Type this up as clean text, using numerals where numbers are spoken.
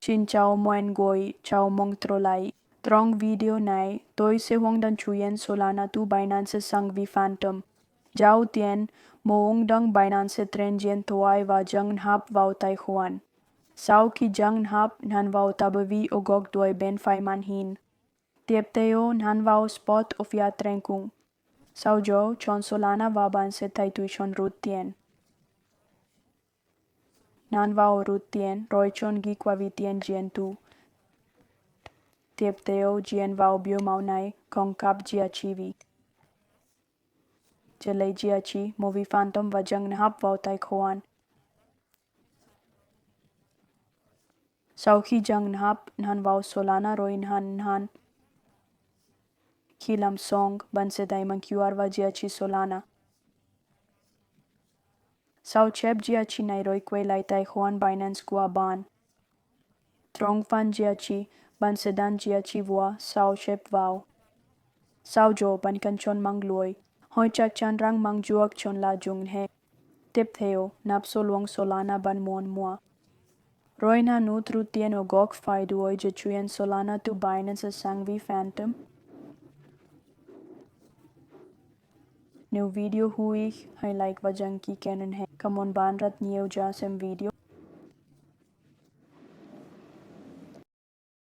Chin chào moen goi chào mong trolai. Trong video này, tôi sẽ hướng dẫn chuyện Solana tu Binance sang vi Phantom. Giao tiền, moong đăng Binance trend gen thoai và jang hap vào tài khoản. Sau khi jang hap, nan vào tabavi ogok đuôi bên phải màn hình. Tiếp theo, nan vào spot of ya trenkung. Sau đó, chọn Solana và bạn sẽ thấy tùy chọn rút tiền. Nan vào rút tiền, rồi chọn ghi qua vi tiền gen tu. Tiếp theo, gen vào biểu màu này, không cặp gia chivi. Jalay Jiachi, movie Phantom và Jang hap vào tài khoản. Sau khi Jang hap, nan vào Solana rồi nan khi làm xong, bạn sẽ thấy mang QR và Jiachi Solana. Sau chép Jiachi này rồi quay lại tài khoản Binance của bạn. Trong fan Jiachi, bạn sẽ đăng Jiachi vào, sau chép vào. Sau đó bạn cần chọn mang lùi. Hỏi chắc chắn rằng mang juak chọn là dung he. Tiếp theo, nạp số luồng Solana bạn muốn mua. Rồi na nút rút tiền o gok phải đuôi cho chuyện Solana tu Binance sang vi Phantom. Nếu video hui, hãy like và đăng ký kênh. Cảm ơn bạn rất nhiều cho xem video.